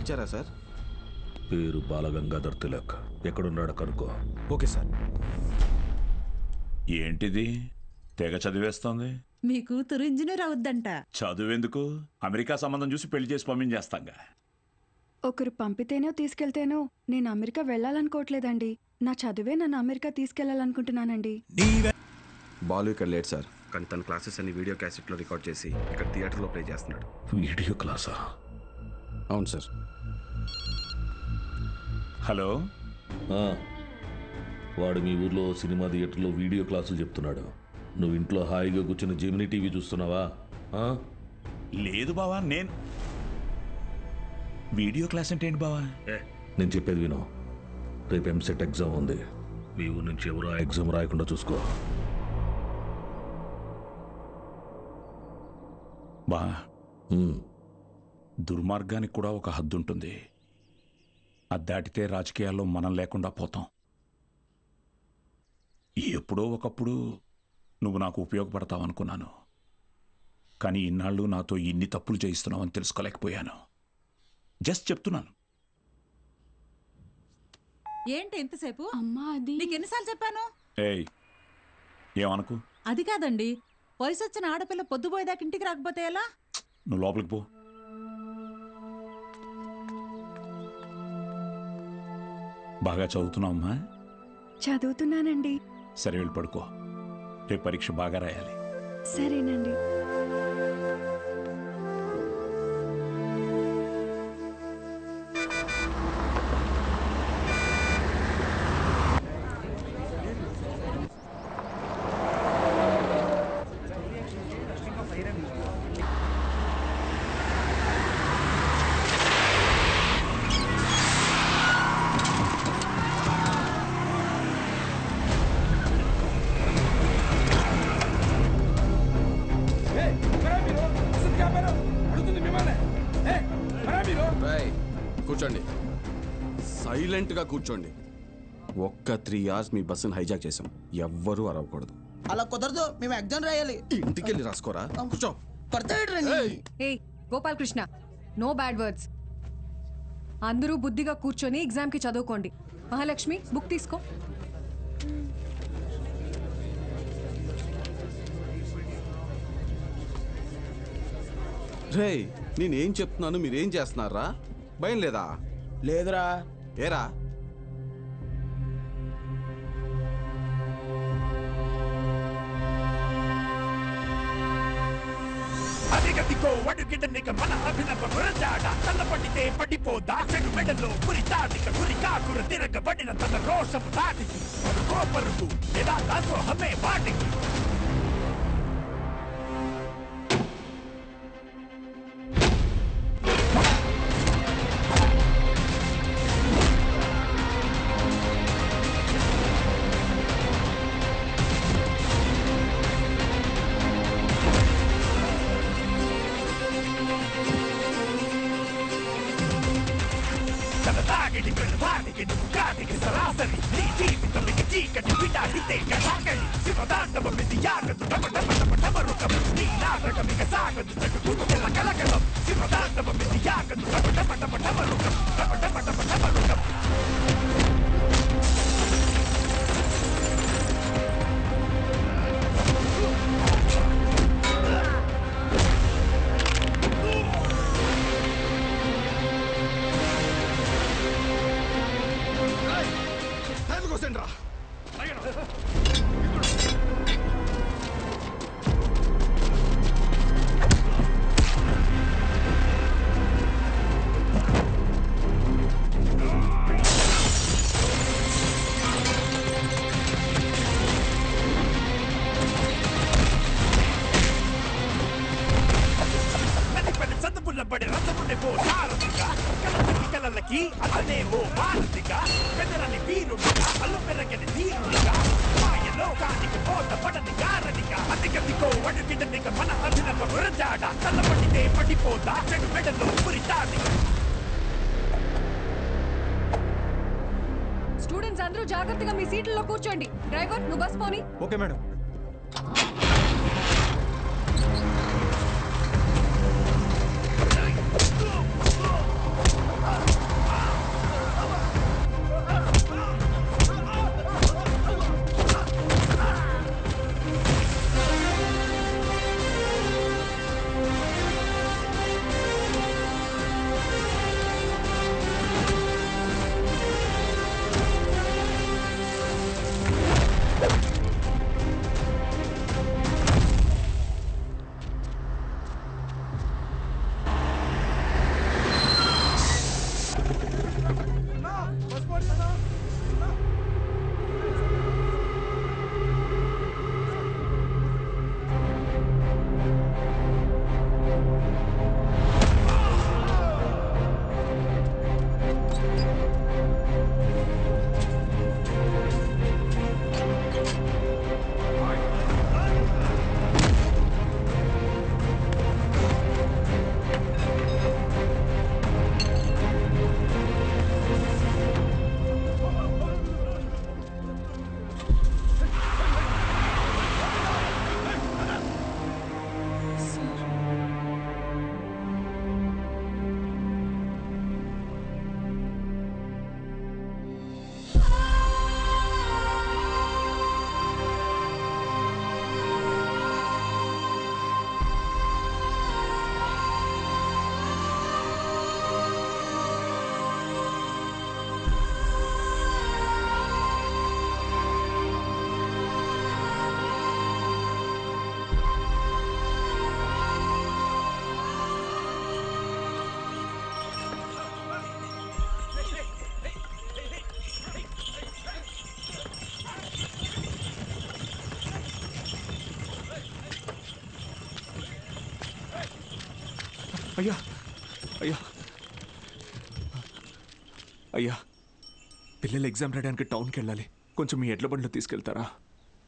ఇచ్చారా సార్? పేరు బాలగంగాధర్ తిలక్. ఎక్కడున్నాడో కనుక్కో. Okay sir. ఏంటిది తెగ చదివేస్తోంది? మీ కూతురు ఇంజనీర్ అవుద్దంట. చదువెందుకు, అమెరికా సంబంధం చూసి పెళ్లి చేసి పంపించేస్తాంగా. ఒకరు పంపితేనో తీసుకెళ్తేనో నేను అమెరికా వెళ్ళాలనుకోవట్లేదండి. నా చదువే నన్ను అమెరికా తీసుకెళ్లాలనుకుంటున్నానండి. బాలు ఇక్కడ లేట్ సార్, కానీ తన క్లాసెస్ అన్ని వీడియో క్యాసెట్లో రికార్డ్ చేసి ఇక్కడ థియేటర్లో ప్లే చేస్తున్నాడు. వీడియో క్లాసా? అవును సార్. హలో, వాడు మీ ఊర్లో సినిమా థియేటర్లో వీడియో క్లాసులు చెప్తున్నాడు. నువ్వు ఇంట్లో హాయిగా కూర్చుని జెమినీ టీవీ చూస్తున్నావా? లేదు బావా. నేను వీడియో క్లాస్ అంటే ఏంటి బావా? నేను చెప్పేది విను. రేపు ఎంసెట్ ఎగ్జామ్ ఉంది. మీ ఊరు నుంచి ఎవరు ఆ ఎగ్జామ్ రాయకుండా చూసుకో. బా, దుర్మార్గానికి కూడా ఒక హద్దు ఉంటుంది. అది దాటితే రాజకీయాల్లో మనం లేకుండా పోతాం. ఎప్పుడో ఒకప్పుడు నువ్వు నాకు ఉపయోగపడతావు అనుకున్నాను, కానీ ఇన్నాళ్ళు నాతో ఇన్ని తప్పులు చేయిస్తున్నావు అని తెలుసుకోలేకపోయాను. జస్ట్ చెప్తున్నాను. ఏంటి ఎంతసేపు? అమ్మా, అది నీకు ఎన్నిసార్లు చెప్పాను? ఏయ్, ఏమనుకు. అది కాదండి, వయసు వచ్చిన ఆడపిల్ల పొద్దుపోయేదాకా ఇంటికి రాకపోతే ఎలా? నువ్వు లోపలికి పో. బాగా చదువుతున్నావమ్మా? చదువుతున్నానండి. సరే, వెళ్ళి పడుకో. రేపు పరీక్ష బాగా రాయాలి. సరేనండి. కూర్చోండి, సైలెంట్గా కూర్చోండి. ఒక్క 3 hours మీ బస్సును హైజాక్ చేసాం. ఎవ్వరూ అరవకూడదు. అలా కుదరదు, మేము ఎగ్జామ్ రాయాలి. ఇంటికి వెళ్ళి రాసుకోరా. కూర్చో. Gopal Krishna, no bad words. అందరూ బుద్ధిగా కూర్చొని ఎగ్జామ్కి చదువుకోండి. మహాలక్ష్మి, బుక్ తీసుకో. రే, నేనేం చెప్తున్నాను మీరేం చేస్తున్నారా? భయం లేదా? లేదురా. ఏరా, అదిగదిగో అడుగిడనిక మన అభినవ గురజాడ. తల్లపడితే పడిపోదా చెడు మెడలో పురి తాటిక గురి కాకుర తిరగబడిన తన రోషము దాటికి కోపరుకు లేదా దాసోహమే వాటికి. సరాసరి నీ జీవితం ఇక చీకటి విడాడితే కథాకళి శివదాండవం ఇది యాగదు టమరుకం నీ నాటకం ఇక సాగదు చెడు కలకలం శివదాండవం ఇది యాగదు టమరుకం టమరుకం. కలలకి అతనే ఓ భారతిగా పెదరని వీరుడిగా అల్లు పెరగని తీరుడిగా మాయలోకానికి పోత పడని గారడిగా అతిగతికో అడుగిడనిక మన అభినవ గురజాడ. తల్లపడితే పడిపోతా చెడు మెడలో పురి తాటిక. స్టూడెంట్స్ అందరూ జాగ్రత్తగా మీ సీట్లలో కూర్చోండి. డ్రైవర్, నువ్వు బస్ పోని. Okay madam. అయ్యా అయ్యా అయ్యా పిల్లలు ఎగ్జామ్ రాయడానికి టౌన్కి వెళ్ళాలి. కొంచెం మీ ఎడ్ల బండిలో తీసుకెళ్తారా?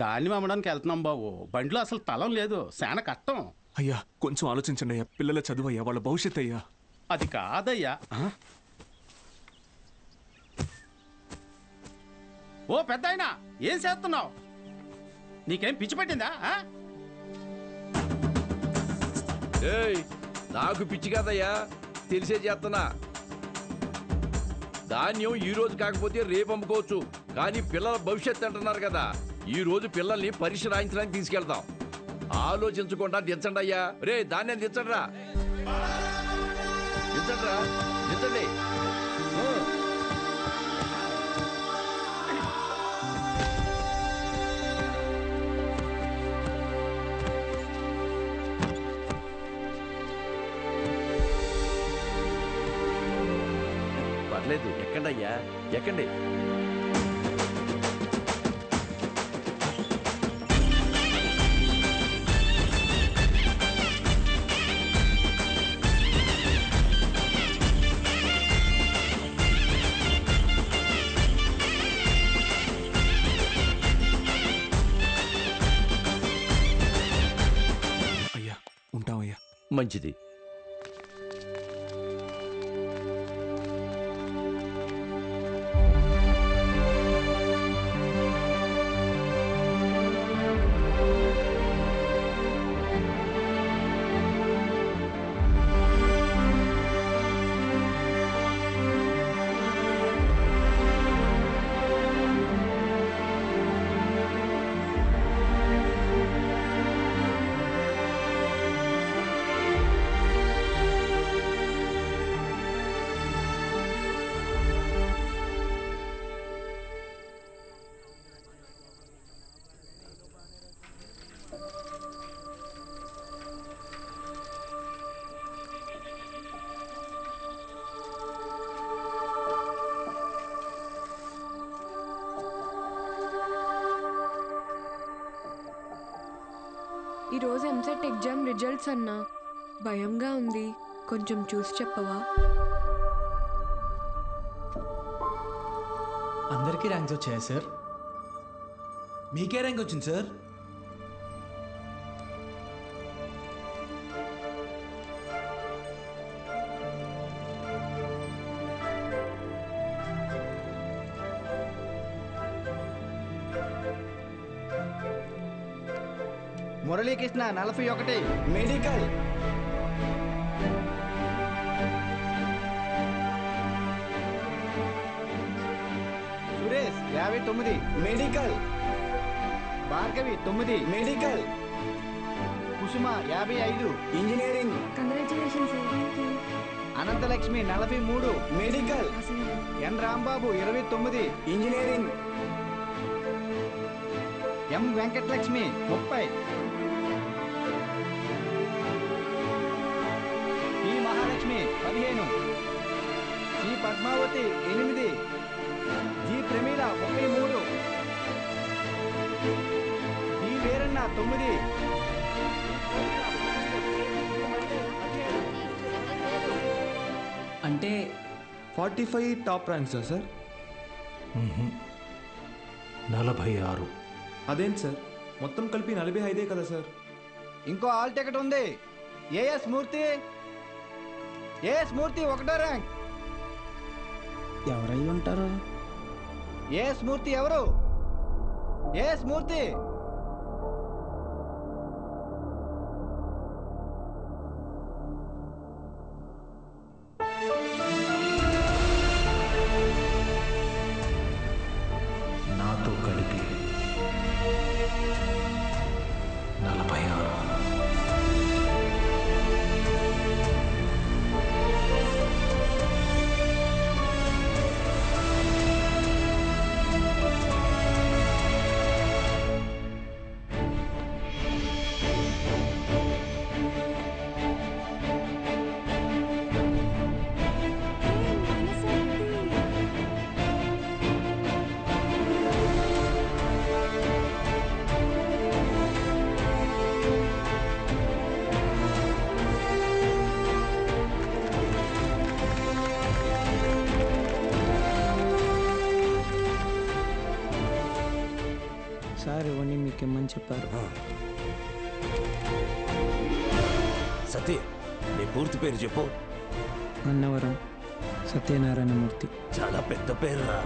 ధాన్యం అమ్మడానికి వెళ్తున్నాం బాబు. బండిలో అసలు తలం లేదు, చాలా కష్టం. అయ్యా కొంచెం ఆలోచించండి అయ్యా. పిల్లల చదువు అయ్యా, వాళ్ళ భవిష్యత్ అయ్యా. అది కాదయ్యా. ఓ పెద్ద ఆయన, ఏం చేస్తున్నావు? నీకేం పిచ్చి పట్టిందా? నాకు పిచ్చి కాదయ్యా, తెలిసే చేస్తున్నా. ధాన్యం ఈ రోజు కాకపోతే రేపు అమ్ముకోవచ్చు, కానీ పిల్లల భవిష్యత్తు అంటున్నారు కదా. ఈ రోజు పిల్లల్ని పరీక్ష రాయించడానికి తీసుకెళ్తాం. ఆలోచించకుండా దించండి అయ్యా. రే ధాన్యం దించండి రా, దించండి రా, దించండి. పర్లేదు, ఎక్కండి అయ్యా, ఎక్కండి. అయ్యా ఉంటామయ్యా. మంచిది. ఈరోజు ఎంసెట్ ఎగ్జామ్ రిజల్ట్స్ అన్నా, భయంగా ఉంది, కొంచెం చూసి చెప్పవా? అందరికీ ర్యాంక్స్ వచ్చాయా సార్? మీకే ర్యాంక్ వచ్చింది sir? Muralikrishna 41 medical. Suresh 59 medical. Bhargavi 9 medical. Kusuma 55 engineering. Congratulations. Anantalakshmi 43 medical. N Rambabu 29 engineering. M Venkatalakshmi 30. P Mahalakshmi 15. C Padmavathi 8. G Pramila 33. D Veeranna 9. అంటే 45 టాప్ ర్యాంక్సా సార్? 46. అదేంటి సార్, మొత్తం కలిపి 45 కదా సార్? ఇంకో ఆల్ టికెట్ ఉంది. ఏఎస్ మూర్తి. ఏఎస్ మూర్తి 1వ ర్యాంక్. ఎవరై ఉంటారు? ఏఎస్ మూర్తి ఎవరు? ఏఎస్ మూర్తి. నాతో కలిపి 46. సార్ ఇవన్నీ మీకు ఇమ్మని చెప్పారు. సతీ, నీ పూర్తి పేరు చెప్పు. అన్నవరం సత్యనారాయణమూర్తి. చాలా పెద్ద పేరురా.